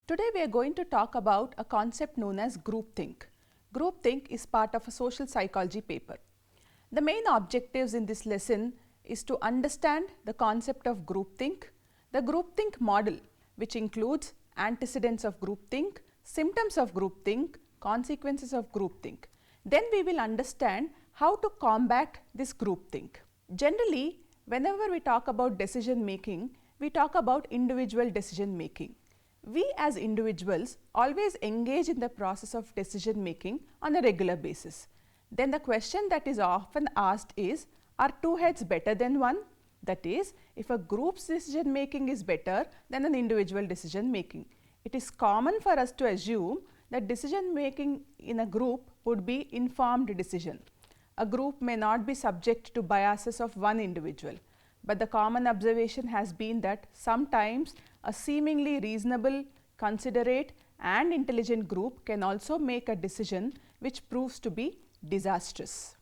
Today we are going to talk about a concept known as groupthink. Groupthink is part of a social psychology paper. The main objectives in this lesson is to understand the concept of groupthink, the groupthink model, which includes antecedents of groupthink, symptoms of groupthink, consequences of groupthink. Then we will understand how to combat this groupthink. Generally, whenever we talk about decision making, we talk about individual decision making. We as individuals always engage in the process of decision making on a regular basis. Then the question that is often asked is, are two heads better than one? That is, if a group's decision making is better than an individual decision making. It is common for us to assume that decision making in a group would be informed decision. A group may not be subject to biases of one individual, but the common observation has been that sometimes a seemingly reasonable, considerate and intelligent group can also make a decision which proves to be disastrous.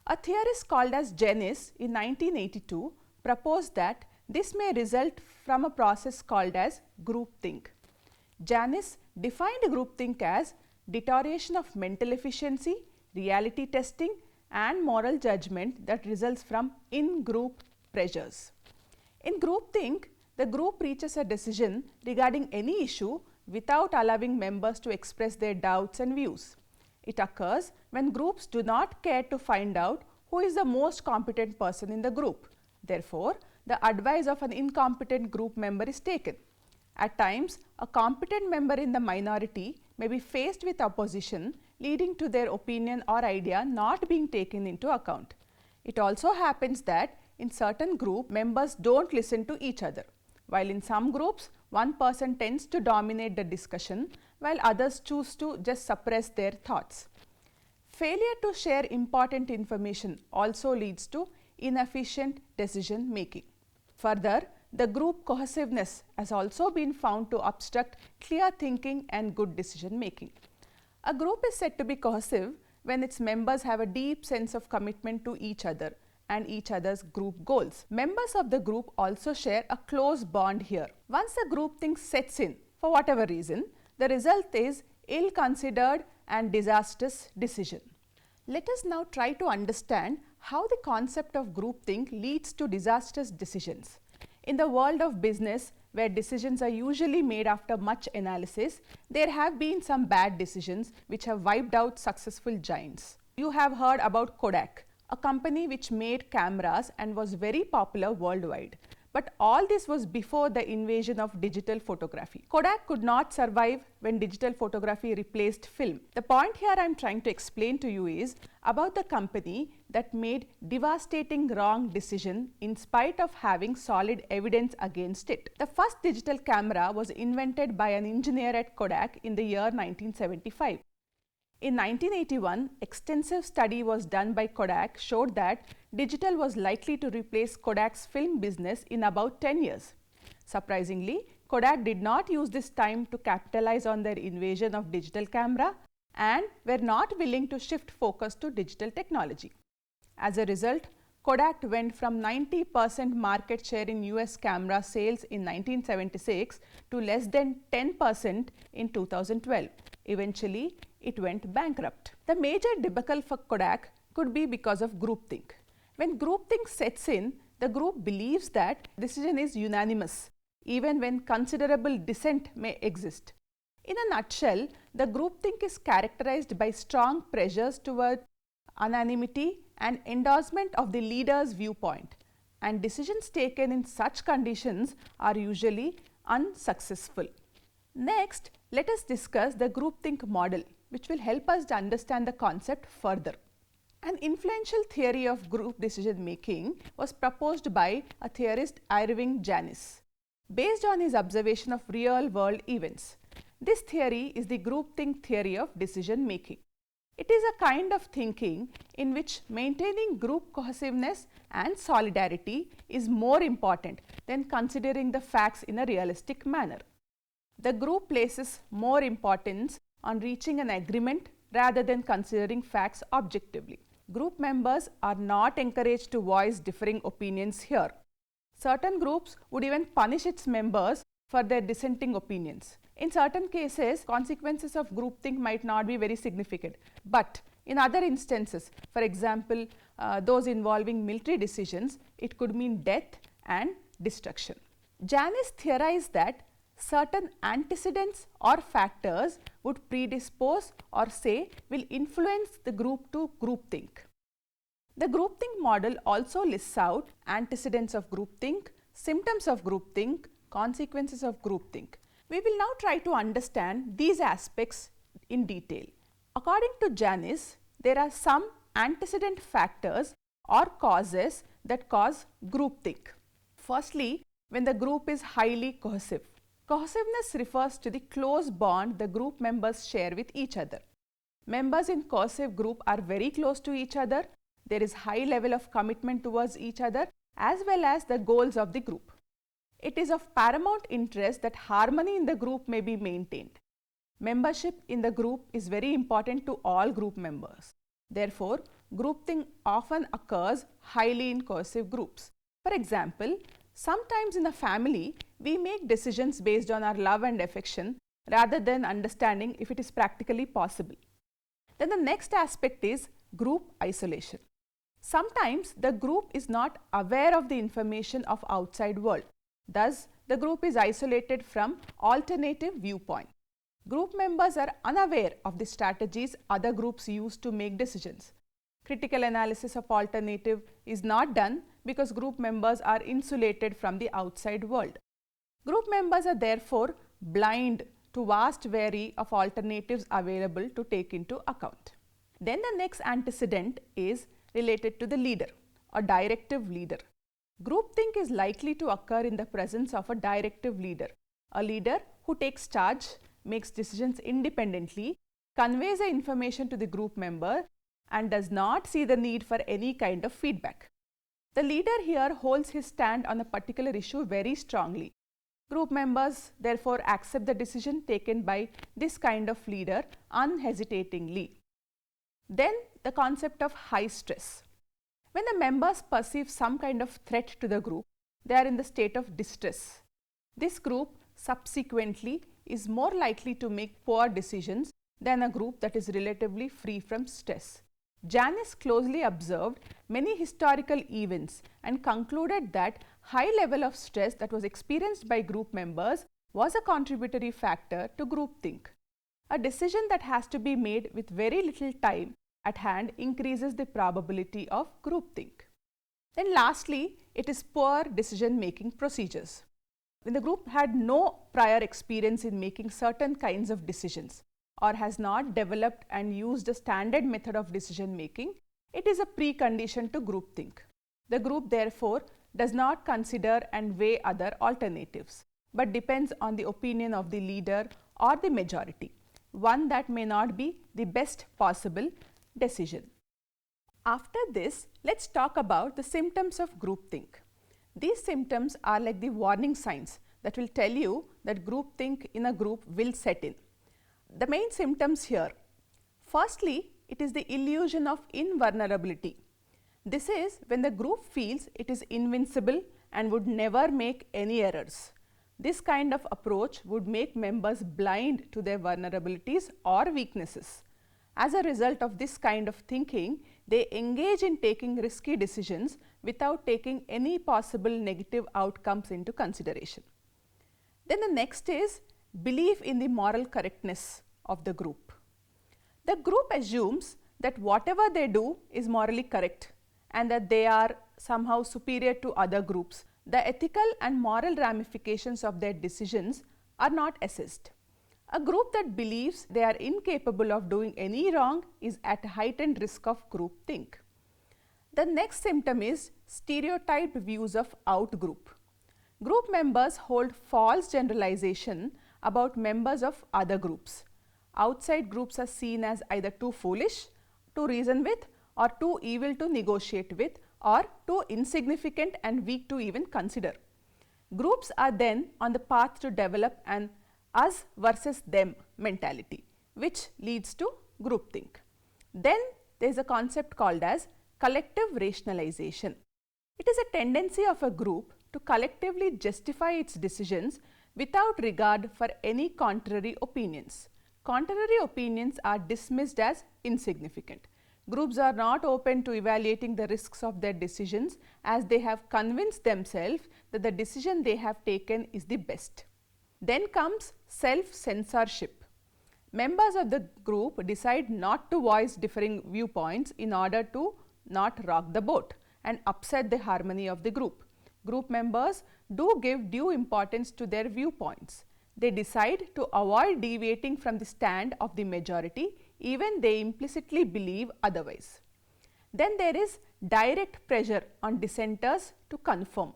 A theorist called as Janis in 1982 proposed that this may result from a process called as groupthink. Janis defined groupthink as deterioration of mental efficiency, reality testing and moral judgment that results from in-group pressures. In groupthink, the group reaches a decision regarding any issue without allowing members to express their doubts and views. It occurs when groups do not care to find out who is the most competent person in the group. Therefore, the advice of an incompetent group member is taken. At times, a competent member in the minority may be faced with opposition, leading to their opinion or idea not being taken into account. It also happens that in certain group, members don't listen to each other, while in some groups, one person tends to dominate the discussion, while others choose to just suppress their thoughts. Failure to share important information also leads to inefficient decision making. Further, the group cohesiveness has also been found to obstruct clear thinking and good decision making. A group is said to be cohesive when its members have a deep sense of commitment to each other and each other's group goals. Members of the group also share a close bond here. Once the groupthink sets in, for whatever reason, the result is ill-considered and disastrous decision. Let us now try to understand how the concept of groupthink leads to disastrous decisions. In the world of business, where decisions are usually made after much analysis, there have been some bad decisions which have wiped out successful giants. You have heard about Kodak, a company which made cameras and was very popular worldwide. But all this was before the invasion of digital photography. Kodak could not survive when digital photography replaced film. The point here I am trying to explain to you is about the company that made devastating wrong decision in spite of having solid evidence against it. The first digital camera was invented by an engineer at Kodak in the year 1975. In 1981, extensive study was done by Kodak showed that digital was likely to replace Kodak's film business in about 10 years. Surprisingly, Kodak did not use this time to capitalize on their invasion of digital camera and were not willing to shift focus to digital technology. As a result, Kodak went from 90% market share in US camera sales in 1976 to less than 10% in 2012. Eventually, it went bankrupt. The major debacle for Kodak could be because of groupthink. When groupthink sets in, the group believes that decision is unanimous, even when considerable dissent may exist. In a nutshell, the groupthink is characterized by strong pressures toward unanimity and endorsement of the leader's viewpoint, and decisions taken in such conditions are usually unsuccessful. Next, let us discuss the groupthink model, which will help us to understand the concept further. An influential theory of group decision making was proposed by a theorist Irving Janis, based on his observation of real world events. This theory is the groupthink theory of decision making. It is a kind of thinking in which maintaining group cohesiveness and solidarity is more important than considering the facts in a realistic manner. The group places more importance on reaching an agreement rather than considering facts objectively. Group members are not encouraged to voice differing opinions here. Certain groups would even punish its members for their dissenting opinions. In certain cases, consequences of groupthink might not be very significant, but in other instances, for example, those involving military decisions, it could mean death and destruction. Janis theorized that certain antecedents or factors would predispose or say will influence the group to groupthink. The groupthink model also lists out antecedents of groupthink, symptoms of groupthink, consequences of groupthink. We will now try to understand these aspects in detail. According to Janis, there are some antecedent factors or causes that cause groupthink. Firstly, when the group is highly cohesive. Cohesiveness refers to the close bond the group members share with each other. Members in cohesive group are very close to each other. There is high level of commitment towards each other as well as the goals of the group. It is of paramount interest that harmony in the group may be maintained. Membership in the group is very important to all group members. Therefore, groupthink often occurs highly in cohesive groups. For example, sometimes in a family, we make decisions based on our love and affection rather than understanding if it is practically possible. Then the next aspect is group isolation. Sometimes the group is not aware of the information of outside world. Thus, the group is isolated from alternative viewpoint. Group members are unaware of the strategies other groups use to make decisions. Critical analysis of alternative is not done because group members are insulated from the outside world. Group members are therefore blind to vast variety of alternatives available to take into account. Then the next antecedent is related to the leader or directive leader. Groupthink is likely to occur in the presence of a directive leader, a leader who takes charge, makes decisions independently, conveys the information to the group member and does not see the need for any kind of feedback. The leader here holds his stand on a particular issue very strongly. Group members therefore accept the decision taken by this kind of leader unhesitatingly. Then the concept of high stress. When the members perceive some kind of threat to the group, they are in the state of distress. This group subsequently is more likely to make poor decisions than a group that is relatively free from stress. Janis closely observed many historical events and concluded that high level of stress that was experienced by group members was a contributory factor to groupthink. A decision that has to be made with very little time at hand increases the probability of groupthink. Then lastly, it is poor decision making procedures. When the group had no prior experience in making certain kinds of decisions or has not developed and used a standard method of decision making, it is a precondition to groupthink. The group therefore does not consider and weigh other alternatives, but depends on the opinion of the leader or the majority, one that may not be the best possible decision. After this, let's talk about the symptoms of groupthink. These symptoms are like the warning signs that will tell you that groupthink in a group will set in. The main symptoms here. Firstly, it is the illusion of invulnerability. This is when the group feels it is invincible and would never make any errors. This kind of approach would make members blind to their vulnerabilities or weaknesses. As a result of this kind of thinking, they engage in taking risky decisions without taking any possible negative outcomes into consideration. Then the next is belief in the moral correctness of the group. The group assumes that whatever they do is morally correct and that they are somehow superior to other groups. The ethical and moral ramifications of their decisions are not assessed. A group that believes they are incapable of doing any wrong is at heightened risk of groupthink. The next symptom is stereotyped views of out-group. Group members hold false generalization about members of other groups. Outside groups are seen as either too foolish to reason with, or too evil to negotiate with, or too insignificant and weak to even consider. Groups are then on the path to develop an us versus them mentality, which leads to groupthink. Then there is a concept called as collective rationalization. It is a tendency of a group to collectively justify its decisions without regard for any contrary opinions. Contrary opinions are dismissed as insignificant. Groups are not open to evaluating the risks of their decisions as they have convinced themselves that the decision they have taken is the best. Then comes self-censorship. Members of the group decide not to voice differing viewpoints in order to not rock the boat and upset the harmony of the group. Group members do give due importance to their viewpoints. They decide to avoid deviating from the stand of the majority even they implicitly believe otherwise. Then there is direct pressure on dissenters to conform.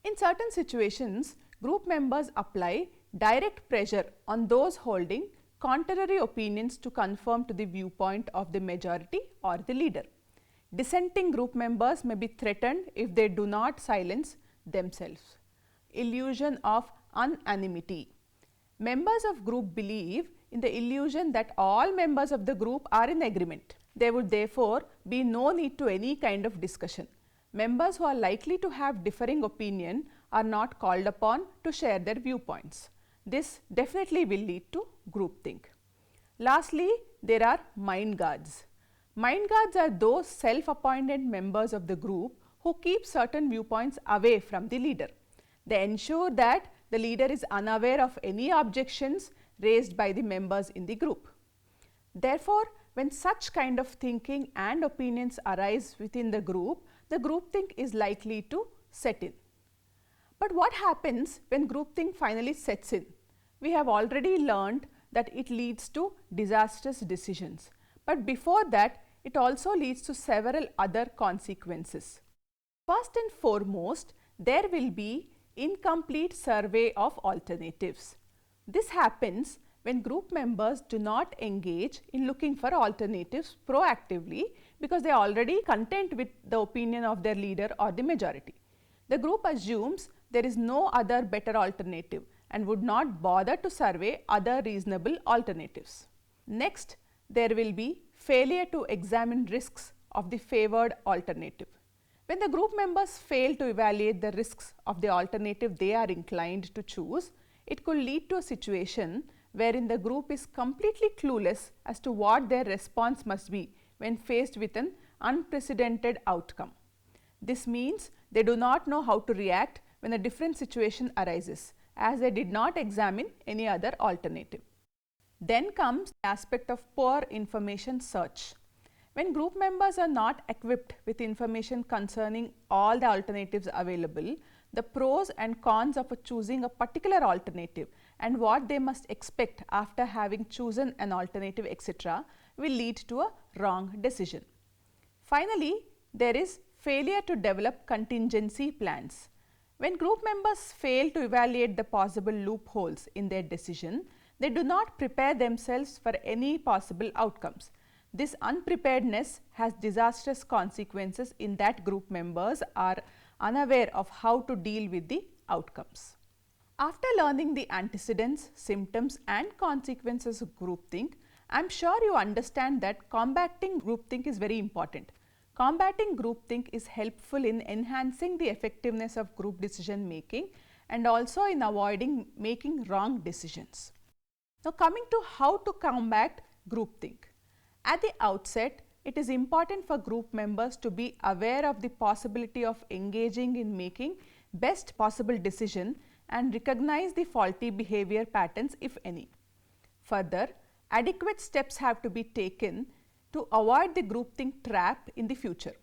In certain situations, group members apply direct pressure on those holding contrary opinions to conform to the viewpoint of the majority or the leader. Dissenting group members may be threatened if they do not silence themselves. Illusion of unanimity. Members of group believe in the illusion that all members of the group are in agreement. There would therefore be no need to any kind of discussion. Members who are likely to have differing opinion are not called upon to share their viewpoints. This definitely will lead to groupthink. Lastly, there are mind guards. Mind guards are those self-appointed members of the group who keep certain viewpoints away from the leader. They ensure that the leader is unaware of any objections raised by the members in the group. Therefore, when such kind of thinking and opinions arise within the groupthink is likely to set in. But what happens when groupthink finally sets in? We have already learned that it leads to disastrous decisions. But before that, it also leads to several other consequences. First and foremost, there will be incomplete survey of alternatives. This happens when group members do not engage in looking for alternatives proactively because they are already content with the opinion of their leader or the majority. The group assumes there is no other better alternative and would not bother to survey other reasonable alternatives. Next, there will be failure to examine risks of the favored alternative. When the group members fail to evaluate the risks of the alternative they are inclined to choose, it could lead to a situation wherein the group is completely clueless as to what their response must be when faced with an unprecedented outcome. This means they do not know how to react when a different situation arises, as they did not examine any other alternative. Then comes the aspect of poor information search. When group members are not equipped with information concerning all the alternatives available, the pros and cons of choosing a particular alternative and what they must expect after having chosen an alternative, etc., will lead to a wrong decision. Finally, there is failure to develop contingency plans. When group members fail to evaluate the possible loopholes in their decision, they do not prepare themselves for any possible outcomes. This unpreparedness has disastrous consequences in that group members are unaware of how to deal with the outcomes. After learning the antecedents, symptoms and consequences of groupthink, I am sure you understand that combating groupthink is very important. Combating groupthink is helpful in enhancing the effectiveness of group decision making and also in avoiding making wrong decisions. Now, coming to how to combat groupthink. At the outset, it is important for group members to be aware of the possibility of engaging in making best possible decision and recognize the faulty behavior patterns, if any. Further, adequate steps have to be taken to avoid the groupthink trap in the future.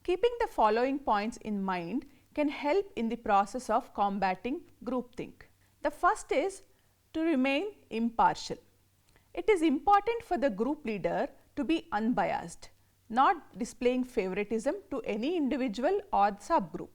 Keeping the following points in mind can help in the process of combating groupthink. The first is to remain impartial. It is important for the group leader to be unbiased, not displaying favoritism to any individual or subgroup.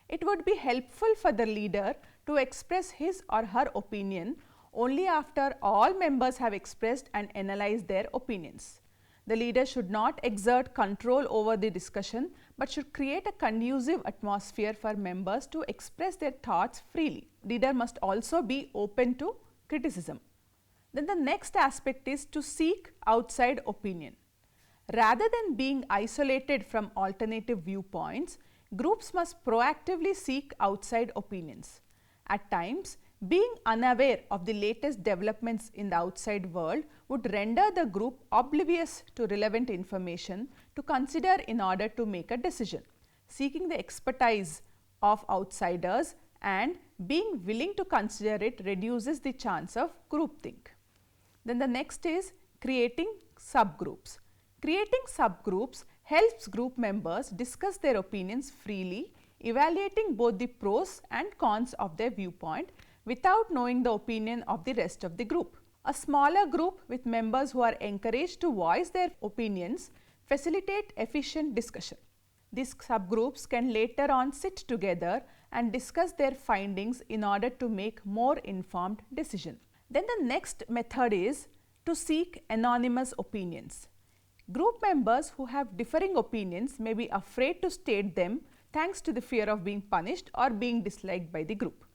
It would be helpful for the leader to express his or her opinion only after all members have expressed and analyzed their opinions. The leader should not exert control over the discussion, but should create a conducive atmosphere for members to express their thoughts freely. Leader must also be open to criticism. Then the next aspect is to seek outside opinion. Rather than being isolated from alternative viewpoints, groups must proactively seek outside opinions. At times, Being unaware of the latest developments in the outside world would render the group oblivious to relevant information to consider in order to make a decision. Seeking the expertise of outsiders and being willing to consider it reduces the chance of groupthink. Then the next is creating subgroups. Creating subgroups helps group members discuss their opinions freely, evaluating both the pros and cons of their viewpoint without knowing the opinion of the rest of the group. A smaller group with members who are encouraged to voice their opinions facilitate efficient discussion. These subgroups can later on sit together and discuss their findings in order to make more informed decision. Then the next method is to seek anonymous opinions. Group members who have differing opinions may be afraid to state them thanks to the fear of being punished or being disliked by the group.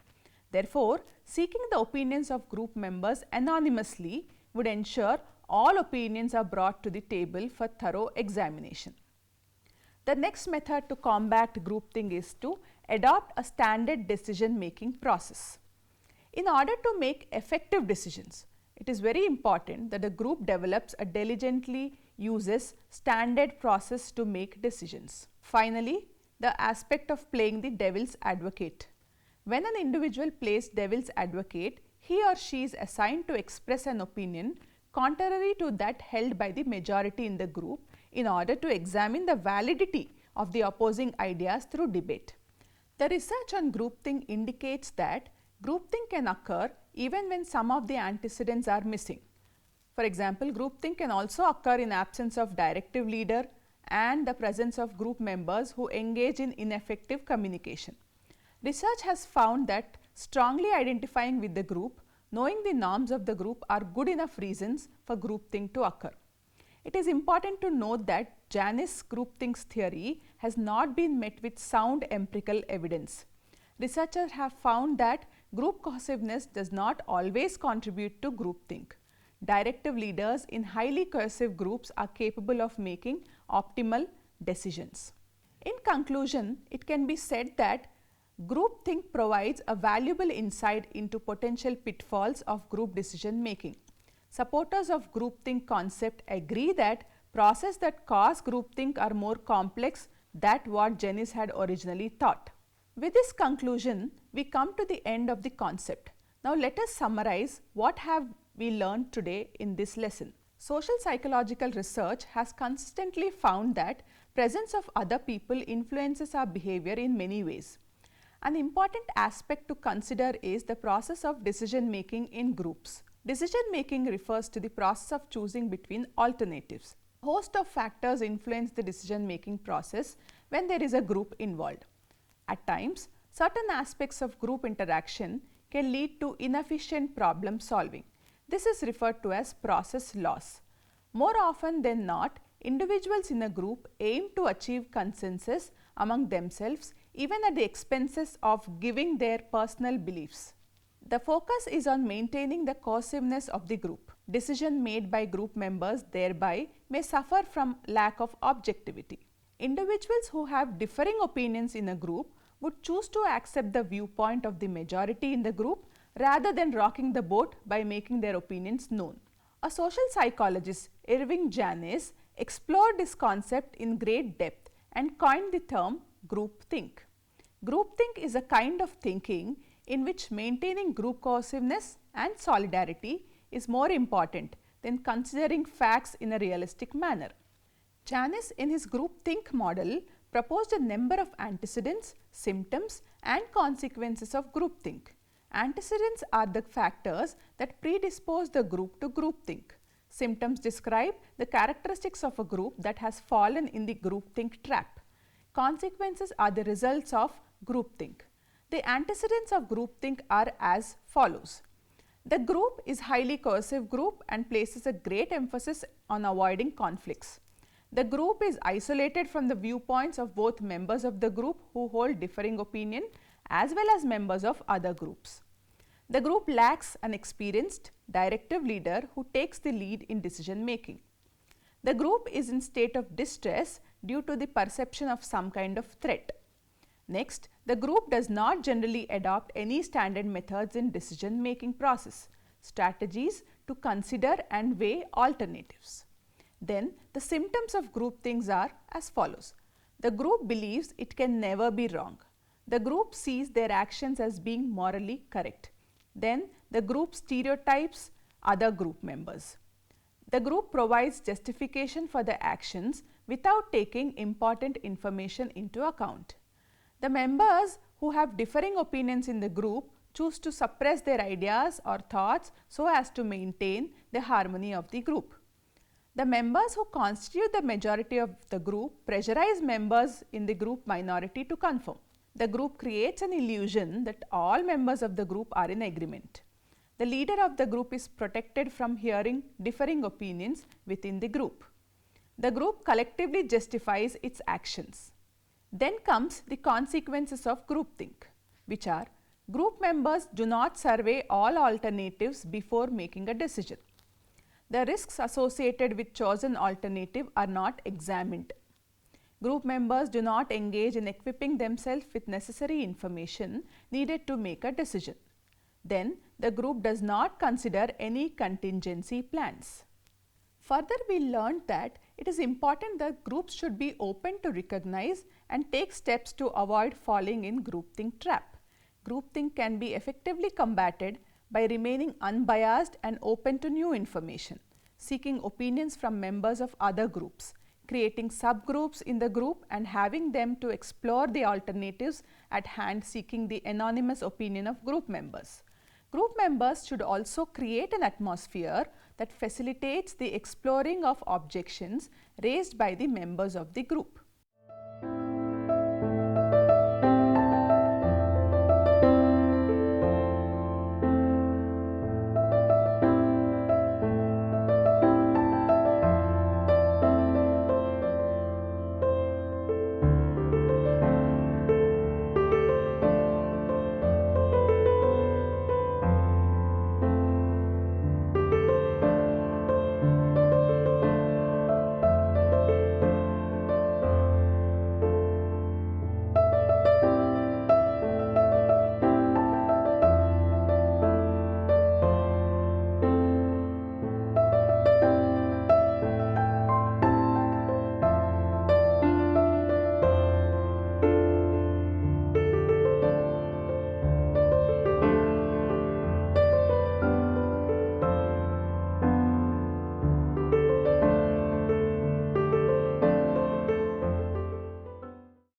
Therefore, seeking the opinions of group members anonymously would ensure all opinions are brought to the table for thorough examination. The next method to combat groupthink is to adopt a standard decision-making process. In order to make effective decisions, it is very important that the group develops a diligently uses standard process to make decisions. Finally, the aspect of playing the devil's advocate. When an individual plays devil's advocate, he or she is assigned to express an opinion contrary to that held by the majority in the group in order to examine the validity of the opposing ideas through debate. The research on groupthink indicates that groupthink can occur even when some of the antecedents are missing. For example, groupthink can also occur in absence of directive leader and the presence of group members who engage in ineffective communication. Research has found that strongly identifying with the group, knowing the norms of the group are good enough reasons for groupthink to occur. It is important to note that Janis groupthink's theory has not been met with sound empirical evidence. Researchers have found that group cohesiveness does not always contribute to groupthink. Directive leaders in highly cohesive groups are capable of making optimal decisions. In conclusion, it can be said that groupthink provides a valuable insight into potential pitfalls of group decision making. Supporters of groupthink concept agree that processes that cause groupthink are more complex than what Janis had originally thought. With this conclusion, we come to the end of the concept. Now let us summarize what have we learned today in this lesson. Social psychological research has consistently found that presence of other people influences our behavior in many ways. An important aspect to consider is the process of decision making in groups. Decision making refers to the process of choosing between alternatives. A host of factors influence the decision making process when there is a group involved. At times, certain aspects of group interaction can lead to inefficient problem solving. This is referred to as process loss. More often than not, individuals in a group aim to achieve consensus among themselves even at the expenses of giving their personal beliefs. The focus is on maintaining the cohesiveness of the group. Decision made by group members thereby may suffer from lack of objectivity. Individuals who have differing opinions in a group would choose to accept the viewpoint of the majority in the group rather than rocking the boat by making their opinions known. A social psychologist, Irving Janis, explored this concept in great depth and coined the term groupthink. Groupthink is a kind of thinking in which maintaining group cohesiveness and solidarity is more important than considering facts in a realistic manner. Janis, in his groupthink model, proposed a number of antecedents, symptoms, and consequences of groupthink. Antecedents are the factors that predispose the group to groupthink. Symptoms describe the characteristics of a group that has fallen in the groupthink trap. Consequences are the results of groupthink. The antecedents of groupthink are as follows. The group is highly cohesive group and places a great emphasis on avoiding conflicts. The group is isolated from the viewpoints of both members of the group who hold differing opinion as well as members of other groups. The group lacks an experienced directive leader who takes the lead in decision making. The group is in state of distress due to the perception of some kind of threat. Next, the group does not generally adopt any standard methods in decision making process, strategies to consider and weigh alternatives. Then, the symptoms of groupthink are as follows. The group believes it can never be wrong. The group sees their actions as being morally correct. Then, the group stereotypes other group members. The group provides justification for the actions without taking important information into account. The members who have differing opinions in the group choose to suppress their ideas or thoughts so as to maintain the harmony of the group. The members who constitute the majority of the group pressurize members in the group minority to conform. The group creates an illusion that all members of the group are in agreement. The leader of the group is protected from hearing differing opinions within the group. The group collectively justifies its actions. Then comes the consequences of groupthink, which are: group members do not survey all alternatives before making a decision. The risks associated with chosen alternative are not examined. Group members do not engage in equipping themselves with necessary information needed to make a decision. Then, the group does not consider any contingency plans. Further, we learned that it is important that groups should be open to recognize and take steps to avoid falling in groupthink trap. Groupthink can be effectively combated by remaining unbiased and open to new information, seeking opinions from members of other groups, creating subgroups in the group and having them to explore the alternatives at hand, seeking the anonymous opinion of group members. Group members should also create an atmosphere that facilitates the exploring of objections raised by the members of the group.